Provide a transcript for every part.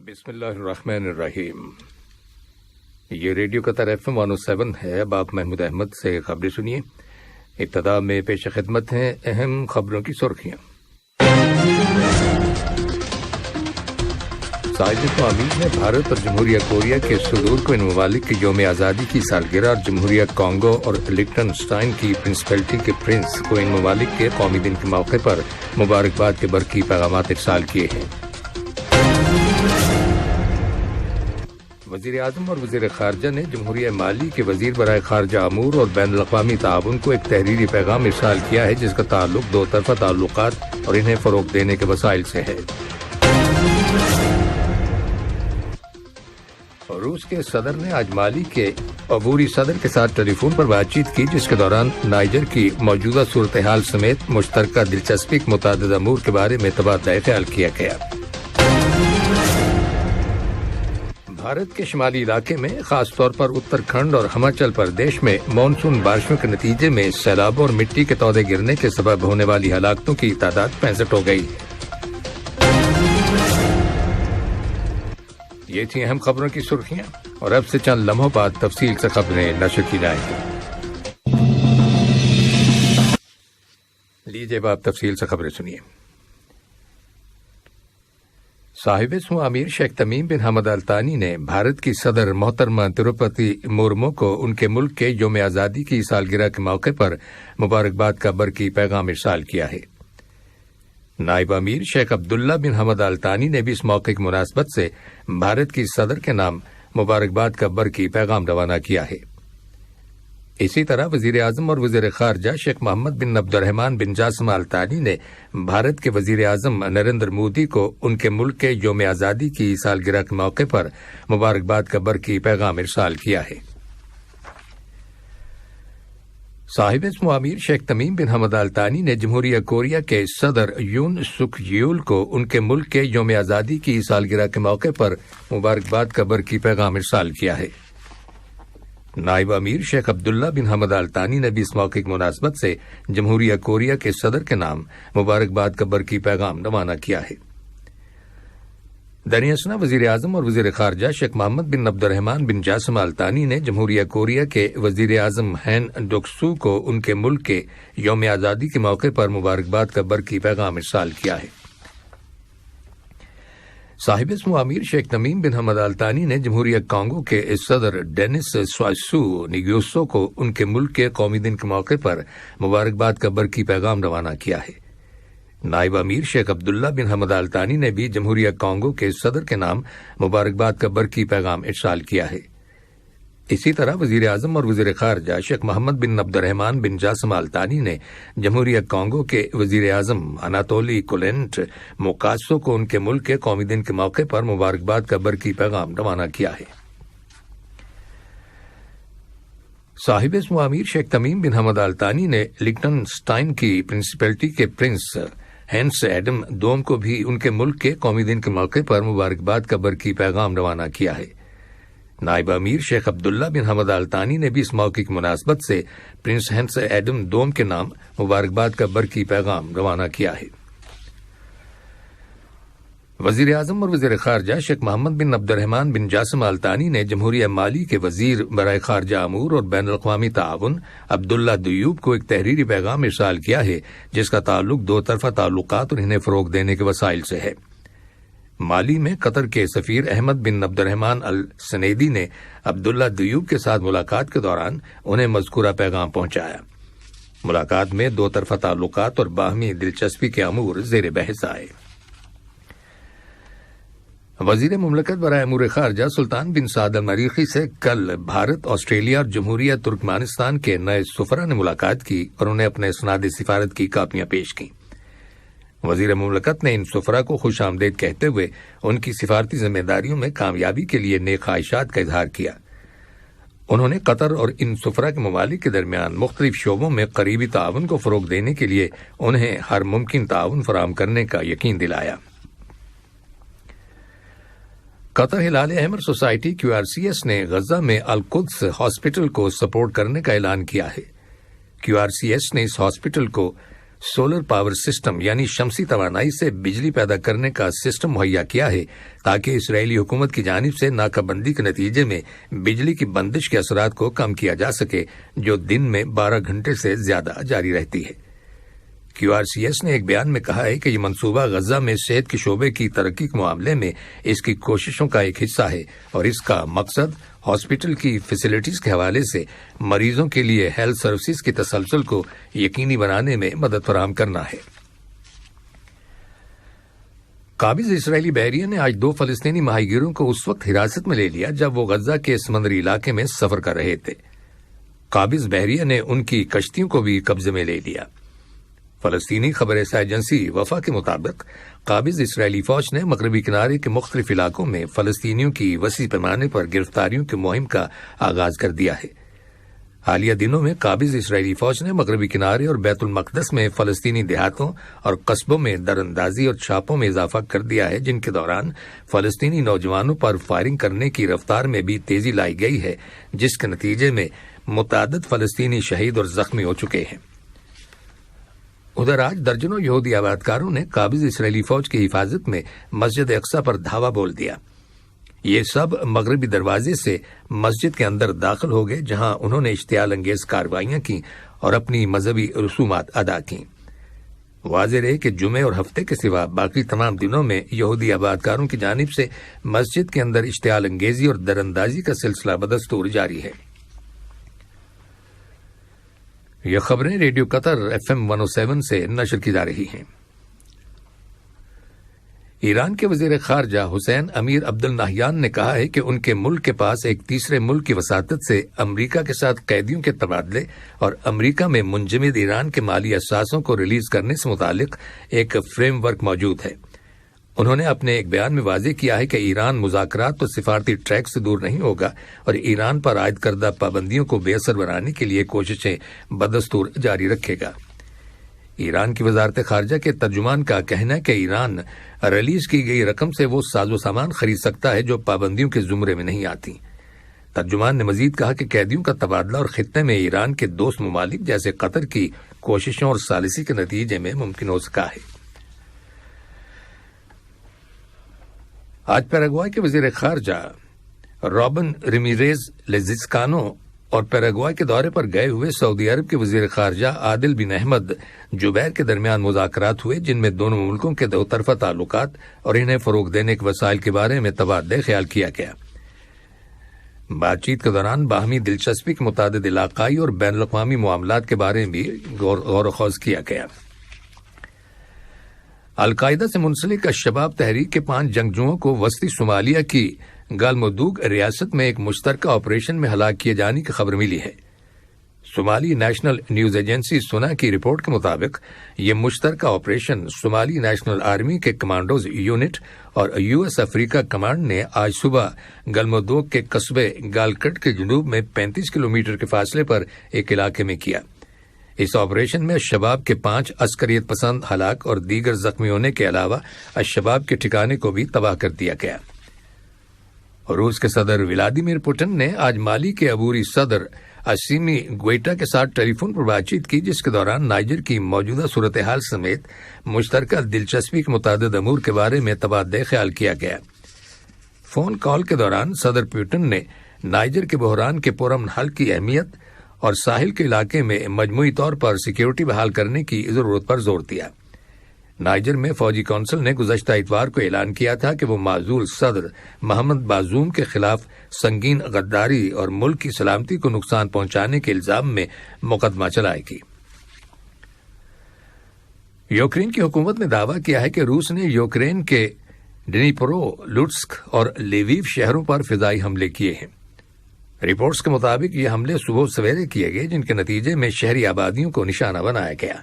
بسم اللہ الرحمن الرحیم۔ یہ ریڈیو قطر FM 107 ہے۔ اب آپ محمود احمد سے خبریں سنیے۔ ابتدا میں پیش خدمت ہیں اہم خبروں کی سرخیاں۔ صاحب امیر نے بھارت اور جمہوریہ کوریا کے صدور کو ان ممالک کے یوم آزادی کی سالگرہ اور جمہوریہ کانگو اور لچٹنسٹائن کی پرنسپلٹی کے پرنس کو ان ممالک کے قومی دن کے موقع پر مبارکباد کے برقی پیغامات ارسال کیے ہیں۔ وزیر اعظم اور وزیر خارجہ نے جمہوریہ مالی کے وزیر برائے خارجہ امور اور بین الاقوامی تعاون کو ایک تحریری پیغام ارسال کیا ہے جس کا تعلق دو طرفہ تعلقات اور انہیں فروغ دینے کے وسائل سے ہے۔ روس کے صدر نے آج مالی کے عبوری صدر کے ساتھ ٹیلی فون پر بات چیت کی، جس کے دوران نائجر کی موجودہ صورتحال سمیت مشترکہ دلچسپی کے متعدد امور کے بارے میں تبادلہ خیال کیا گیا۔ بھارت کے شمالی علاقے میں خاص طور پر اتراکھنڈ اور ہماچل پردیش میں مانسون بارشوں کے نتیجے میں سیلابوں اور مٹی کے تودے گرنے کے سبب ہونے والی ہلاکتوں کی تعداد 65 ہو گئی۔ یہ تھیں اہم خبروں کی سرخیاں، اور اب سے چند لمحوں بعد تفصیل سے خبریں نشر کی جائیں گی۔ لیجیے آپ تفصیل سے خبریں سنیے۔ صاحب سمو امیر شیخ تمیم بن حمد ال ثانی نے بھارت کی صدر محترمہ دروپدی مرمو کو ان کے ملک کے یوم آزادی کی سالگرہ کے موقع پر مبارکباد کا برقی پیغام ارسال کیا ہے۔ نائب امیر شیخ عبداللہ بن حمد ال ثانی نے بھی اس موقع کی مناسبت سے بھارت کی صدر کے نام مبارکباد کا برقی پیغام روانہ کیا ہے۔ اسی طرح وزیر اعظم اور وزیر خارجہ شیخ محمد بن عبد الرحمن بن جاسم ال ثانی نے بھارت کے وزیر اعظم نریندر مودی کو ان کے ملک کے یوم آزادی کی سالگرہ کے موقع پر مبارکباد کا برقی پیغام ارسال کیا ہے۔ صاحب سمو امیر شیخ تمیم بن حمد ال ثانی نے جمہوریہ کوریا کے صدر یون سک یول کو ان کے ملک کے یوم آزادی کی سالگرہ کے موقع پر مبارکباد کا برقی پیغام ارسال کیا ہے۔ نائب امیر شیخ عبداللہ بن حمد ال ثانی نے بھی اس موقع کی مناسبت سے جمہوریہ کوریا کے صدر کے نام مبارکباد کا برقی پیغام روانہ کیا ہے۔ دریں اثنا وزیر اعظم اور وزیر خارجہ شیخ محمد بن عبد الرحمن بن جاسم ال ثانی نے جمہوریہ کوریا کے وزیر اعظم ہین ڈوک سو کو ان کے ملک کے یوم آزادی کے موقع پر مبارکباد کا برقی پیغام ارسال کیا ہے۔ صاحب سمو امیر شیخ تمیم بن حمد ال ثانی نے جمہوریہ کانگو کے صدر ڈینس سوائسو نیگیوسو کو ان کے ملک کے قومی دن کے موقع پر مبارکباد کا برقی پیغام روانہ کیا ہے۔ نائب امیر شیخ عبداللہ بن حمد ال ثانی نے بھی جمہوریہ کانگو کے صدر کے نام مبارکباد کا برقی پیغام ارسال کیا ہے۔ اسی طرح وزیر اعظم اور وزیر خارجہ شیخ محمد بن عبد الرحمن بن جاسم ال ثانی نے جمہوریہ کانگو کے وزیر اعظم اناتولی کولنٹ موکاسو کو ان کے ملک کے قومی دن کے موقع پر مبارکباد کا برقی پیغام روانہ کیا ہے۔ صاحب سمو امیر شیخ تمیم بن حمد ال ثانی نے لچٹنسٹائن کی پرنسپلٹی کے پرنس ہینس ایڈم دوم کو بھی ان کے ملک کے قومی دن کے موقع پر مبارکباد کا برقی پیغام روانہ کیا ہے۔ نائب امیر شیخ عبداللہ بن حمد ال ثانی نے بھی اس موقع کی مناسبت سے پرنس ہینس ایڈم دوم کے نام مبارکباد کا برقی پیغام روانہ کیا ہے۔ وزیر اعظم اور وزیر خارجہ شیخ محمد بن عبد الرحمن بن جاسم ال ثانی نے جمہوریہ مالی کے وزیر برائے خارجہ امور اور بین الاقوامی تعاون عبداللہ دیوب کو ایک تحریری پیغام ارسال کیا ہے جس کا تعلق دو طرفہ تعلقات اور انہیں فروغ دینے کے وسائل سے ہے۔ مالی میں قطر کے سفیر احمد بن عبد الرحمن السنیدی نے عبداللہ دیوب کے ساتھ ملاقات کے دوران انہیں مذکورہ پیغام پہنچایا۔ ملاقات میں دو طرفہ تعلقات اور باہمی دلچسپی کے امور زیر بحث آئے۔ وزیر مملکت برائے امور خارجہ سلطان بن سعد المریخی سے کل بھارت، آسٹریلیا اور جمہوریہ ترکمانستان کے نئے سفراء نے ملاقات کی اور انہیں اپنے اسناد سفارت کی کاپیاں پیش کیں۔ وزیر مملکت نے ان سفراء کو خوش آمدید کہتے ہوئے ان کی سفارتی ذمہ داریوں میں کامیابی کے لیے نیک خواہشات کا اظہار کیا۔ انہوں نے قطر اور ان سفراء کے ممالک کے درمیان مختلف شعبوں میں قریبی تعاون کو فروغ دینے کے لیے انہیں ہر ممکن تعاون فراہم کرنے کا یقین دلایا۔ قطر ہلال احمر سوسائٹی QRCS نے غزہ میں القدس ہاسپٹل کو سپورٹ کرنے کا اعلان کیا ہے۔ QRCS نے اس ہاسپٹل کو سولر پاور سسٹم یعنی شمسی توانائی سے بجلی پیدا کرنے کا سسٹم مہیا کیا ہے تاکہ اسرائیلی حکومت کی جانب سے ناکہ بندی کے نتیجے میں بجلی کی بندش کے اثرات کو کم کیا جا سکے جو دن میں 12 گھنٹے سے زیادہ جاری رہتی ہے۔ QRCS نے ایک بیان میں کہا ہے کہ یہ منصوبہ غزہ میں صحت کے شعبے کی ترقی کے معاملے میں اس کی کوششوں کا ایک حصہ ہے اور اس کا مقصد ہاسپٹل کی فیسلٹیز کے حوالے سے مریضوں کے لیے ہیلتھ سروسز کی تسلسل کو یقینی بنانے میں مدد فراہم کرنا ہے۔ قابض اسرائیلی بحریہ نے آج 2 فلسطینی ماہی گیروں کو اس وقت حراست میں لے لیا جب وہ غزہ کے سمندری علاقے میں سفر کر رہے تھے۔ قابض بحریہ نے ان کی کشتیوں کو بھی قبضے میں لے لیا۔ فلسطینی خبر رساں ایجنسی وفا کے مطابق قابض اسرائیلی فوج نے مغربی کنارے کے مختلف علاقوں میں فلسطینیوں کی وسیع پیمانے پر گرفتاریوں کی مہم کا آغاز کر دیا ہے۔ حالیہ دنوں میں قابض اسرائیلی فوج نے مغربی کنارے اور بیت المقدس میں فلسطینی دیہاتوں اور قصبوں میں دراندازی اور چھاپوں میں اضافہ کر دیا ہے، جن کے دوران فلسطینی نوجوانوں پر فائرنگ کرنے کی رفتار میں بھی تیزی لائی گئی ہے، جس کے نتیجے میں متعدد فلسطینی شہید اور زخمی ہو چکے ہیں۔ ادھر آج درجنوں یہودی آبادکاروں نے قابض اسرائیلی فوج کی حفاظت میں مسجد اقصی پر دھاوا بول دیا۔ یہ سب مغربی دروازے سے مسجد کے اندر داخل ہو گئے، جہاں انہوں نے اشتعال انگیز کارروائیاں کی اور اپنی مذہبی رسومات ادا کیں۔ واضح رہے کہ جمعے اور ہفتے کے سوا باقی تمام دنوں میں یہودی آبادکاروں کی جانب سے مسجد کے اندر اشتعال انگیزی اور دراندازی کا سلسلہ بدستور جاری ہے۔ یہ خبریں ریڈیو قطر FM 107 سے نشر کی جا رہی ہیں۔ ایران کے وزیر خارجہ حسین امیر عبد النہیان نے کہا ہے کہ ان کے ملک کے پاس ایک تیسرے ملک کی وساطت سے امریکہ کے ساتھ قیدیوں کے تبادلے اور امریکہ میں منجمد ایران کے مالی اثاثوں کو ریلیز کرنے سے متعلق ایک فریم ورک موجود ہے۔ انہوں نے اپنے ایک بیان میں واضح کیا ہے کہ ایران مذاکرات اور سفارتی ٹریک سے دور نہیں ہوگا اور ایران پر عائد کردہ پابندیوں کو بے اثر بنانے کے لیے کوششیں بدستور جاری رکھے گا۔ ایران کی وزارت خارجہ کے ترجمان کا کہنا ہے کہ ایران ریلیز کی گئی رقم سے وہ ساز و سامان خرید سکتا ہے جو پابندیوں کے زمرے میں نہیں آتی۔ ترجمان نے مزید کہا کہ قیدیوں کا تبادلہ اور خطے میں ایران کے دوست ممالک جیسے قطر کی کوششوں اور ثالثی کے نتیجے میں ممکن ہو سکا ہے۔ آج پیراگوائے کے وزیر خارجہ رابن ریمیریز لیزسکانو اور پیراگوائے کے دورے پر گئے ہوئے سعودی عرب کے وزیر خارجہ عادل بن احمد جبیر کے درمیان مذاکرات ہوئے، جن میں دونوں ملکوں کے دو طرفہ تعلقات اور انہیں فروغ دینے کے وسائل کے بارے میں تبادلہ خیال کیا گیا۔ بات چیت کے دوران باہمی دلچسپی کے متعدد علاقائی اور بین الاقوامی معاملات کے بارے میں بھی غور و خوض کیا گیا۔ القاعدہ سے منسلک الشباب تحریک کے 5 جنگجوؤں کو وسطی صومالیہ کی گالمودوگ ریاست میں ایک مشترکہ آپریشن میں ہلاک کیے جانے کی خبر ملی ہے۔ صومالی نیشنل نیوز ایجنسی سنا کی رپورٹ کے مطابق یہ مشترکہ آپریشن صومالی نیشنل آرمی کے کمانڈوز یونٹ اور US افریقہ کمانڈ نے آج صبح گالمودوگ کے قصبے گالکٹ کے جنوب میں 35 کلومیٹر کے فاصلے پر ایک علاقے میں کیا۔ اس آپریشن میں الشباب کے 5 عسکریت پسند ہلاک اور دیگر زخمی ہونے کے علاوہ الشباب کے ٹھکانے کو بھی تباہ کر دیا گیا۔ روس کے صدر ولادیمیر پوٹن نے آج مالی کے عبوری صدر اسیمی گوئٹا کے ساتھ ٹیلی فون پر بات چیت کی، جس کے دوران نائجر کی موجودہ صورتحال سمیت مشترکہ دلچسپی کے متعدد امور کے بارے میں تبادلہ خیال کیا گیا۔ فون کال کے دوران صدر پوٹن نے نائجر کے بحران کے پرامن حل کی اہمیت اور ساحل کے علاقے میں مجموعی طور پر سیکیورٹی بحال کرنے کی ضرورت پر زور دیا۔ نائجر میں فوجی کونسل نے گزشتہ اتوار کو اعلان کیا تھا کہ وہ معزول صدر محمد بازوم کے خلاف سنگین غداری اور ملک کی سلامتی کو نقصان پہنچانے کے الزام میں مقدمہ چلائے گی۔ یوکرین کی حکومت نے دعویٰ کیا ہے کہ روس نے یوکرین کے ڈنیپرو، لوٹسک اور لیویو شہروں پر فضائی حملے کیے ہیں۔ رپورٹس کے مطابق یہ حملے صبح سویرے کیے گئے، جن کے نتیجے میں شہری آبادیوں کو نشانہ بنایا گیا۔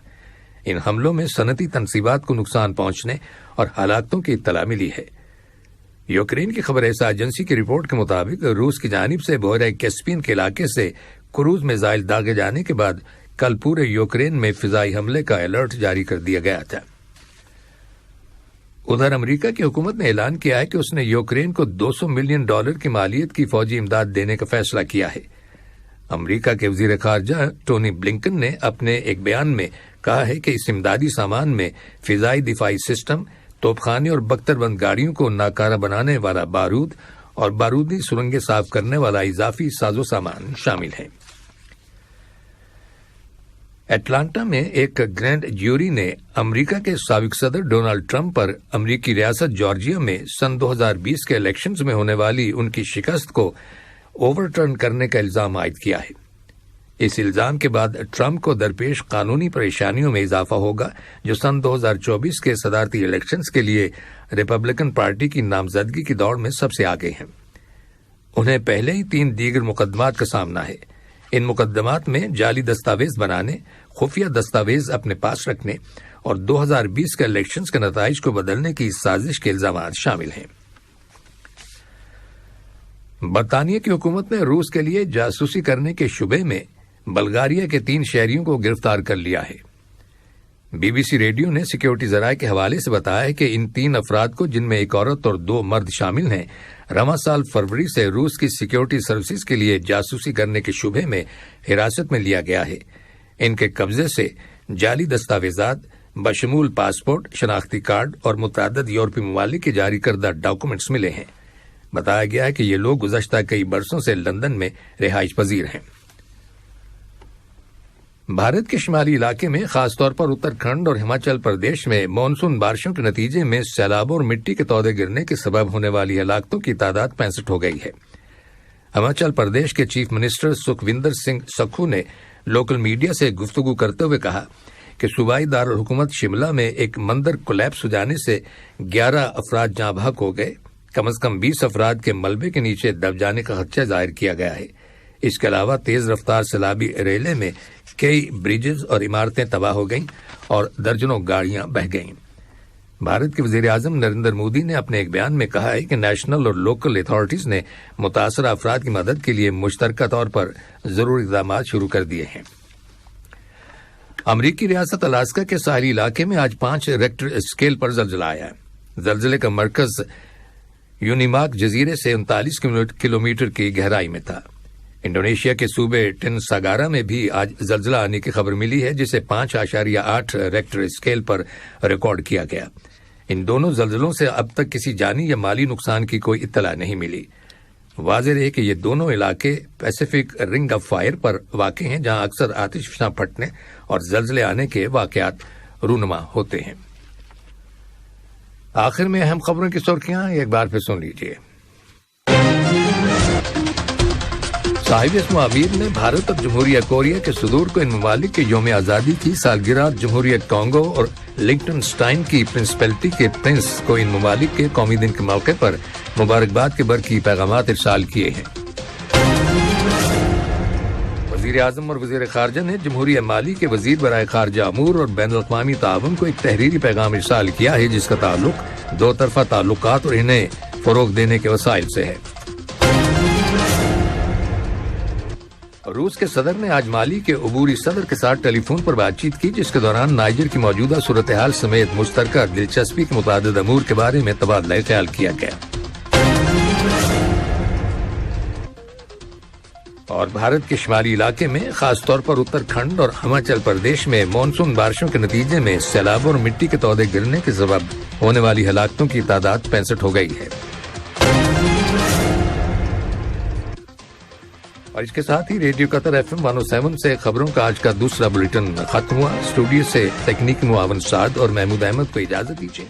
ان حملوں میں صنعتی تنصیبات کو نقصان پہنچنے اور ہلاکتوں کی اطلاع ملی ہے۔ یوکرین کی خبر رساں ایجنسی کی رپورٹ کے مطابق روس کی جانب سے بحیرہ کیسپین کے علاقے سے کروز میزائل داغے جانے کے بعد کل پورے یوکرین میں فضائی حملے کا الرٹ جاری کر دیا گیا تھا۔ ادھر امریکہ کی حکومت نے اعلان کیا ہے کہ اس نے یوکرین کو $200 ملین کی مالیت کی فوجی امداد دینے کا فیصلہ کیا ہے۔ امریکہ کے وزیر خارجہ ٹونی بلنکن نے اپنے ایک بیان میں کہا ہے کہ اس امدادی سامان میں فضائی دفاعی سسٹم، توپ خانے اور بختر بند گاڑیوں کو ناکارہ بنانے والا بارود اور بارودی سرنگیں صاف کرنے والا اضافی ساز و سامان شامل ہے۔ اٹلانٹا میں ایک گرینڈ جیوری نے امریکہ کے سابق صدر ڈونلڈ ٹرمپ پر امریکی ریاست جارجیا میں سن 2020 کے الیکشنز میں ہونے والی ان کی شکست کو اوور ٹرن کرنے کا الزام عائد کیا ہے۔ اس الزام کے بعد ٹرمپ کو درپیش قانونی پریشانیوں میں اضافہ ہوگا، جو سن 2024 کے صدارتی الیکشنز کے لیے ریپبلکن پارٹی کی نامزدگی کی دوڑ میں سب سے آگے ہیں۔ انہیں پہلے ہی 3 دیگر مقدمات کا سامنا ہے۔ ان مقدمات میں جعلی دستاویز بنانے، خفیہ دستاویز اپنے پاس رکھنے اور 2020 کے الیکشنز کے نتائج کو بدلنے کی سازش کے الزامات شامل ہیں۔ برطانیہ کی حکومت نے روس کے لیے جاسوسی کرنے کے شبے میں بلغاریہ کے 3 شہریوں کو گرفتار کر لیا ہے۔ بی بی سی ریڈیو نے سیکیورٹی ذرائع کے حوالے سے بتایا ہے کہ ان 3 افراد کو، جن میں ایک عورت اور 2 مرد شامل ہیں، رواں سال فروری سے روس کی سیکیورٹی سروسز کے لیے جاسوسی کرنے کے شبے میں حراست میں لیا گیا ہے۔ ان کے قبضے سے جعلی دستاویزات بشمول پاسپورٹ، شناختی کارڈ اور متعدد یورپی ممالک کے جاری کردہ ڈاکومنٹس ملے ہیں۔ بتایا گیا ہے کہ یہ لوگ گزشتہ کئی برسوں سے لندن میں رہائش پذیر ہیں۔ بھارت کے شمالی علاقے میں، خاص طور پر اتراکھنڈ اور ہماچل پردیش میں مانسون بارشوں کے نتیجے میں سیلابوں اور مٹی کے تودے گرنے کے سبب ہونے والی ہلاکتوں کی تعداد 65 ہو گئی ہے۔ ہماچل پردیش کے چیف منسٹر سکھوندر سنگھ سکھو نے لوکل میڈیا سے گفتگو کرتے ہوئے کہا کہ صوبائی دارالحکومت شملہ میں ایک مندر کولیپس ہو جانے سے 11 افراد جاں بحق ہو گئے۔ کم از کم 20 افراد کے ملبے کے نیچے دب جانے کا خدشہ ظاہر کیا گیا ہے۔ اس کے علاوہ تیز رفتار سیلابی ریلے میں کئی بریجز اور عمارتیں تباہ ہو گئیں اور درجنوں گاڑیاں بہہ گئیں۔ بھارت کے وزیر اعظم نریندر مودی نے اپنے ایک بیان میں کہا ہے کہ نیشنل اور لوکل اتھارٹیز نے متاثرہ افراد کی مدد کے لیے مشترکہ طور پر ضروری اقدامات شروع کر دیے ہیں۔ امریکی ریاست الاسکا کے ساحلی علاقے میں آج 5 ریکٹر اسکیل پر زلزلہ آیا ہے۔ زلزلے کا مرکز یونیماک جزیرے سے 39 کلومیٹر کی گہرائی میں تھا۔ انڈونیشیا کے صوبے ٹن ساگارا میں بھی آج زلزلہ آنے کی خبر ملی ہے، جسے 5.8 ریکٹر اسکیل پر ریکارڈ کیا گیا۔ ان دونوں زلزلوں سے اب تک کسی جانی یا مالی نقصان کی کوئی اطلاع نہیں ملی۔ واضح رہے کہ یہ دونوں علاقے پیسیفک رنگ آف فائر پر واقع ہیں، جہاں اکثر آتش فشاں پھٹنے اور زلزلے آنے کے واقعات رونما ہوتے ہیں۔ آخر میں اہم خبروں کی سرخیاں ایک بار پھر سن لیجیے۔ صاحب اسم امیر نے بھارت اور جمہوریہ کوریا کے صدور کو ان ممالک کے یوم آزادی کی سالگرہ، جمہوریہ کانگو اور لنکٹن اسٹائن کی پرنسپلٹی کے پرنس کو ان ممالک کے قومی دن کے موقع پر مبارکباد کے برقی پیغامات ارسال کیے ہیں۔ وزیر اعظم اور وزیر خارجہ نے جمہوریہ مالی کے وزیر برائے خارجہ امور اور بین الاقوامی تعاون کو ایک تحریری پیغام ارسال کیا ہے، جس کا تعلق 2 طرفہ تعلقات اور انہیں فروغ دینے کے وسائل سے ہے۔ روس کے صدر نے آج مالی کے عبوری صدر کے ساتھ ٹیلی فون پر بات چیت کی، جس کے دوران نائجر کی موجودہ صورتحال سمیت مشترکہ دلچسپی کے متعدد امور کے بارے میں تبادلہ خیال کیا گیا۔ اور بھارت کے شمالی علاقے میں، خاص طور پر اتراکھنڈ اور ہماچل پردیش میں مانسون بارشوں کے نتیجے میں سیلابوں اور مٹی کے تودے گرنے کے سبب ہونے والی ہلاکتوں کی تعداد 65 ہو گئی ہے۔ اور اس کے ساتھ ہی ریڈیو قطر FM 107 سے خبروں کا آج کا دوسرا بلیٹن ختم ہوا۔ اسٹوڈیو سے تکنیکی معاون سعد اور محمود احمد کو اجازت دیجیے۔